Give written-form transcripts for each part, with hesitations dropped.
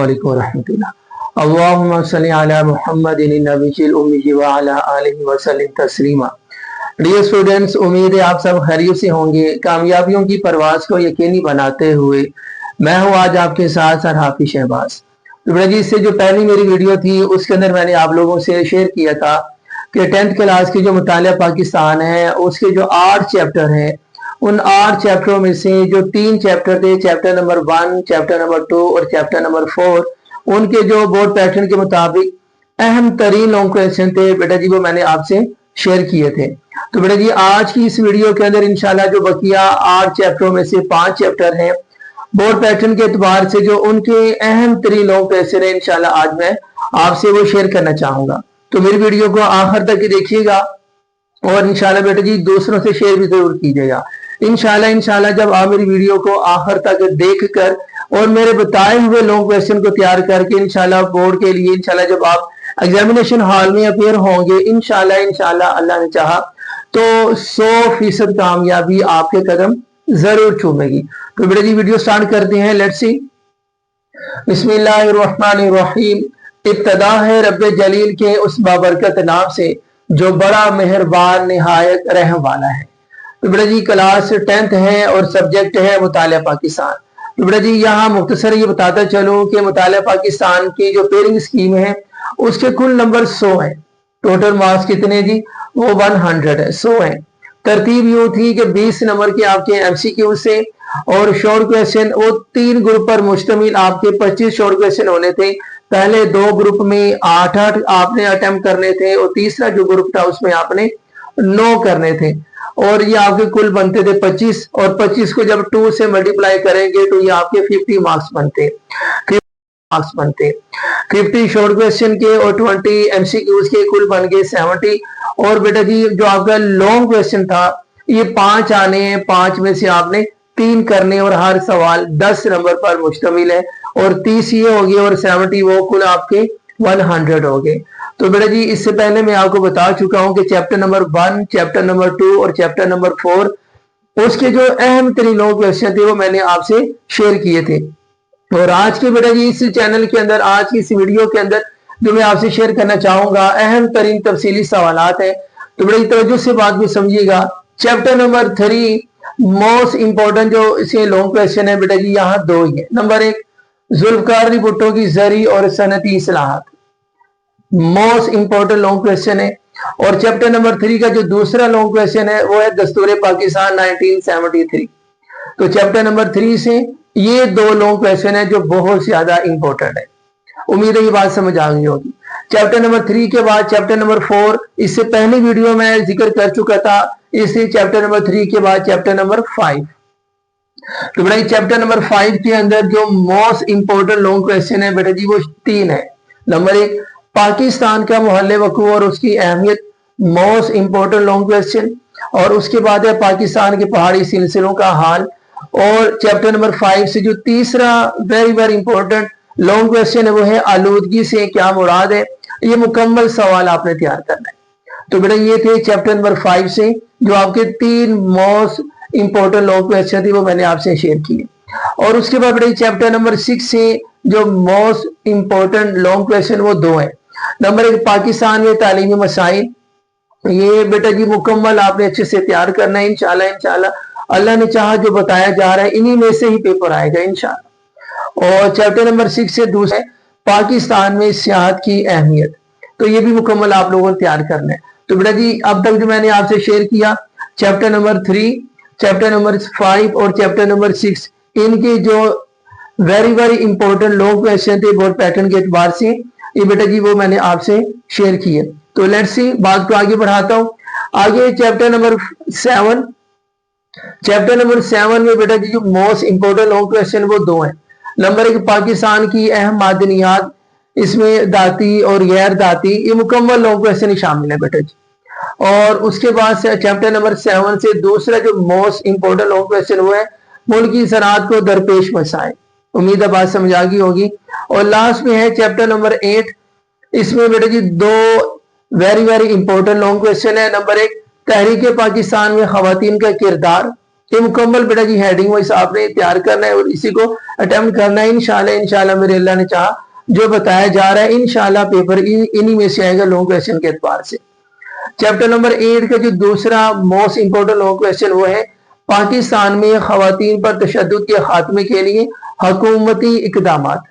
वालेकुम रहमतुल्लाह। अल्लाहुम्मा सल्ली अला मुहम्मदिन नबील उम्मी व अला आलिहि व सल्लिम तस्लीमा। डियर स्टूडेंट्स, उम्मीद है आप सब खैरियत से होंगे। कामयाबियों की परवाज को यकीनी बनाते हुए मैं हूँ आज आपके साथ सर हाफिज शहबाज। तो बेटा जी, इससे जो पहली मेरी वीडियो थी उसके अंदर मैंने आप लोगों से शेयर किया था कि 10th क्लास की जो मुतालिया पाकिस्तान है उसके जो 8 चैप्टर हैं, उन 8 चैप्टरों में से जो 3 चैप्टर थे, चैप्टर नंबर 1, चैप्टर नंबर 2 और चैप्टर नंबर 4, उनके जो बोर्ड पैटर्न के मुताबिक अहम तरीन लॉन्ग क्वेश्चन थे बेटा जी, वो मैंने आपसे शेयर किए थे। तो बेटा जी, आज की इस वीडियो के अंदर इंशाल्लाह जो बकिया 8 चैप्टरों में से 5 चैप्टर हैं, बोर्ड पैटर्न के एतबार से जो उनके अहम तरीन लॉन्ग क्वेश्चन है, इंशाल्लाह आज मैं आपसे वो शेयर करना चाहूंगा। तो मेरी वीडियो को आखिर तक देखिएगा और इंशाल्लाह बेटा जी दूसरों से शेयर भी जरूर कीजिएगा। इंशाल्लाह जब आप मेरी वीडियो को आखिर तक देखकर और मेरे बताए हुए लॉन्ग क्वेश्चन को तैयार करके इंशाल्लाह बोर्ड के लिए इंशाल्लाह जब आप एग्जामिनेशन हॉल में अपेयर होंगे, इंशाल्लाह अल्लाह ने चाहा तो 100% कामयाबी आपके कदम जरूर चूमेगी। तो बेटा जी वीडियो स्टार्ट करते हैं। Let's see. बिस्मिल्लाहिर्रहमानिर्रहीम। इब्तदा है रब्बे जलील के उस बाबरकत नाम से जो बड़ा मेहरबान निहायत रहम वाला है। तो बेटा जी क्लास 10th है और सब्जेक्ट है मुतालिया पाकिस्तान। तो बेटा जी यहाँ मुख्तसर ये बताता चलूं कि मुतालिया पाकिस्तान की जो पेयरिंग स्कीम है उसके कुल नंबर 100 है। टोटल मार्क्स कितने जी? वो 100 है, 100 है। तरतीब यूं थी कि 20 नंबर के आपके एमसीक्यू से और शॉर्ट क्वेश्चन, वो 3 ग्रुप पर मुश्तमिल आपके 25 शॉर्ट क्वेश्चन होने थे। पहले 2 ग्रुप में 8-8 आपने अटेम्प्ट करने थे और तीसरा जो ग्रुप था उसमें आपने 9 करने थे और ये आपके कुल बनते थे 25 और 25 को जब 2 से मल्टीप्लाई करेंगे तो ये आपके 50 मार्क्स बनते 50 शॉर्ट क्वेश्चन के और 20 एमसीक्यूज के कुल बन गए 70। और बेटा जी जो आपका लॉन्ग क्वेश्चन था ये 5 आने हैं, 5 में से आपने 3 करने और हर सवाल 10 नंबर पर मुश्तमिल है और 30 ये हो गए और 70 वो कुल आपके 100 हो गए। तो बेटा जी इससे पहले मैं आपको बता चुका हूं कि चैप्टर नंबर 1, चैप्टर नंबर 2 और चैप्टर नंबर 4 उसके जो अहम तरीन लॉन्ग क्वेश्चन थे वो मैंने आपसे शेयर किए थे। और आज के बेटा जी इस चैनल के अंदर, आज की इस वीडियो के अंदर जो मैं आपसे शेयर करना चाहूंगा अहम तरीन तफसीली सवालात है। तो बड़ी तवज्जो से बात भी समझिएगा। चैप्टर नंबर 3 मोस्ट इंपॉर्टेंट जो इसे लॉन्ग क्वेश्चन है बेटा जी यहाँ 2 ही है। नंबर 1 जुल्फकार अली भुट्टो की ज़री और सनती इस्लाहात, मोस्ट इंपॉर्टेंट लॉन्ग क्वेश्चन है। और चैप्टर नंबर 3 का जो दूसरा लॉन्ग क्वेश्चन है वो है दस्तूर पाकिस्तान 1973। तो चैप्टर नंबर 3 से ये 2 लॉन्ग क्वेश्चन है जो बहुत ज्यादा इंपॉर्टेंट है। उम्मीद है ये बात समझ आ गई होगी। चैप्टर नंबर 3 के बाद चैप्टर नंबर 4, इससे पहली वीडियो में जिक्र कर चुका था। इसी चैप्टर नंबर 3 के बाद चैप्टर नंबर 5। तो बेटा चैप्टर नंबर 5 के अंदर जो मोस्ट इंपॉर्टेंट लॉन्ग क्वेश्चन है बेटा जी वो 3 है। नंबर 1 पाकिस्तान का मोहल्ले वकू और उसकी अहमियत, मोस्ट इंपॉर्टेंट लॉन्ग क्वेश्चन। और उसके बाद है पाकिस्तान के पहाड़ी सिलसिलों का हाल। और चैप्टर नंबर 5 से जो तीसरा वेरी इंपॉर्टेंट लॉन्ग क्वेश्चन है वो है आलूदगी से क्या मुराद है। ये मुकम्मल सवाल आपने तैयार करना है। तो बेटा ये थे चैप्टर नंबर 5 से जो आपके 3 मोस्ट इंपॉर्टेंट लॉन्ग क्वेश्चन थे वो मैंने आपसे शेयर किए। और उसके बाद बेटा चैप्टर नंबर 6 से जो मोस्ट इंपॉर्टेंट लॉन्ग क्वेश्चन वो 2 है। नंबर 1 पाकिस्तान में तालीमी मसाइल, ये बेटा जी मुकम्मल आपने अच्छे से तैयार करना है। इंशाल्लाह अल्लाह ने चाहा जो बताया जा रहा है इन्हीं में से ही पेपर आएगा इंशाल्लाह। और चैप्टर नंबर 6 से दूसरा पाकिस्तान में सियाहत की अहमियत, तो ये भी मुकम्मल आप लोगों को तैयार करना है। तो बेटा जी अब तक जो मैंने आपसे शेयर किया चैप्टर नंबर 3, चैप्टर नंबर 5 और चैप्टर नंबर 6, इनके जो वेरी इंपॉर्टेंट लॉन्ग क्वेश्चन थे बोर्ड पैटर्न के एतबार से, ये बेटा जी वो मैंने आपसे शेयर किए। तो लेट्स सी, बात को आगे बढ़ाता हूँ। आगे चैप्टर नंबर 7, चैप्टर नंबर 7 में बेटा जी जो मोस्ट इंपॉर्टेंट लॉन्ग क्वेश्चन वो 2 है। नंबर 1 पाकिस्तान की अहम मादनियात, इसमें दाती और गैर दाती, ये मुकम्मल लॉन्ग क्वेश्चन ही शामिल है बेटा जी। और उसके बाद से चैप्टर नंबर 7 से दूसरा जो मोस्ट इंपॉर्टेंट लॉन्ग क्वेश्चन वो है मुल्क की सनअत को दरपेश मसाइल। उम्मीद है बात समझ आ गई होगी। और लास्ट में है चैप्टर नंबर 8, इसमें बेटा जी 2 वेरी इंपॉर्टेंट लॉन्ग क्वेश्चन है। नंबर 1 तहरीक पाकिस्तान में खवातीन का किरदार ये मुकम्मल बेटा जी हेडिंग वाइज आपने तैयार करना है और इसी को अटेम्प्ट करना है। इंशाल्लाह मेरे अल्लाह ने चाहा जो बताया जा रहा है इंशाल्लाह पेपर इन्हीं में से आएगा लॉन्ग क्वेश्चन के एतबार से। चैप्टर नंबर 8 का जो दूसरा मोस्ट इंपोर्टेंट लॉन्ग क्वेश्चन वो है पाकिस्तान में खवातीन पर तशद्दुद के खात्मे के लिए हुकूमती इकदामात।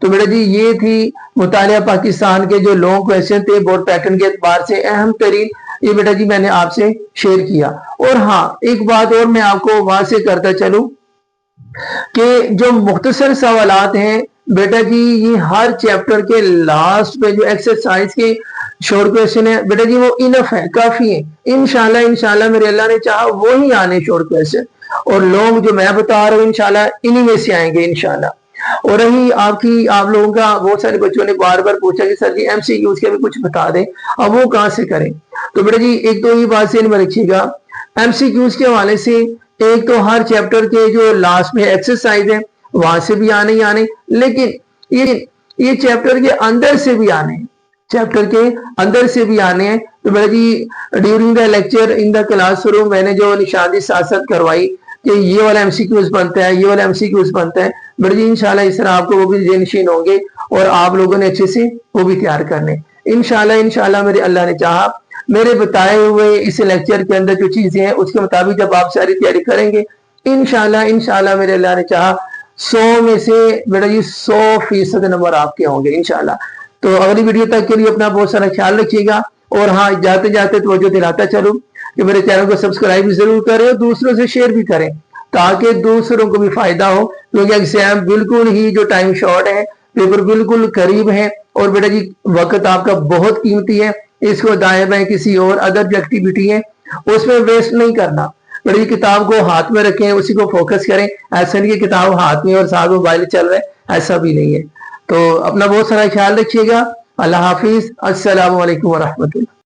तो बेटा जी ये थी मुतालिया पाकिस्तान के जो लॉन्ग क्वेश्चन थे बोर्ड पैटर्न के एतबार से अहम तरीन, ये बेटा जी मैंने आपसे शेयर किया। और हाँ एक बात और मैं आपको वहां से करता चलूं कि जो मुख्तसर सवालात हैं बेटा जी ये हर चैप्टर के लास्ट पे जो एक्सरसाइज के शॉर्ट क्वेश्चन है बेटा जी वो इनफ है, काफी है। इंशाल्लाह मेरे अल्लाह ने चाहा वो ही आने शॉर्ट क्वेश्चन, और लॉन्ग जो मैं बता रहा हूँ इंशाल्लाह इन्हीं में से आएंगे इंशाल्लाह। और रही आपकी आप लोगों का बहुत सारे बच्चों ने बार बार पूछा कि सर जी एमसीक्यूज के भी कुछ बता दें, अब वो कहाँ से करें। तो बेटा जी एक तो ये बात से में रखिएगा एमसीक्यूज के हवाले से, एक तो हर चैप्टर के जो लास्ट में एक्सरसाइज है वहां से भी आने ही आने, लेकिन ये चैप्टर के अंदर से भी आने, चैप्टर के अंदर से भी आने हैं। तो बेटा जी during the lecture in the classroom मैंने जो निशानी साथ करवाई कि ये वाला एमसीक्यूज बनता है, ये वाला एमसीक्यूज बनता है, बेटा जी इंशाल्लाह इस तरह आपको वो भी जेनशीन होंगे और आप लोगों ने अच्छे से वो भी तैयार करने इंशाल्लाह मेरे अल्लाह ने चाहा मेरे बताए हुए इस लेक्चर के अंदर जो चीजें हैं उसके मुताबिक जब आप सारी तैयारी करेंगे इंशाल्लाह मेरे अल्लाह ने चाहा 100 में से बेटा जी 100% नंबर आपके होंगे इंशाल्लाह। तो अगली वीडियो तक के लिए अपना बहुत सारा ख्याल रखिएगा। और हाँ जाते जाते तवज्जो दिलाता चलूं कि मेरे चैनल को सब्सक्राइब जरूर करें और दूसरों से शेयर भी करें ताकि दूसरों को भी फायदा हो, क्योंकि एग्जाम बिल्कुल ही जो टाइम शॉर्ट है, पेपर बिल्कुल करीब है और बेटा जी वक्त आपका बहुत कीमती है, इसको दाएं बाएं किसी और अदर जो एक्टिविटी है उसमें वेस्ट नहीं करना। बेटा जी किताब को हाथ में रखें, उसी को फोकस करें, ऐसा नहीं कि किताब हाथ में और साथ मोबाइल चल रहा है, ऐसा भी नहीं है। तो अपना बहुत सारा ख्याल रखिएगा। अल्लाह हाफिज, अस्सलामु अलैकुम व रहमतुल्लाह।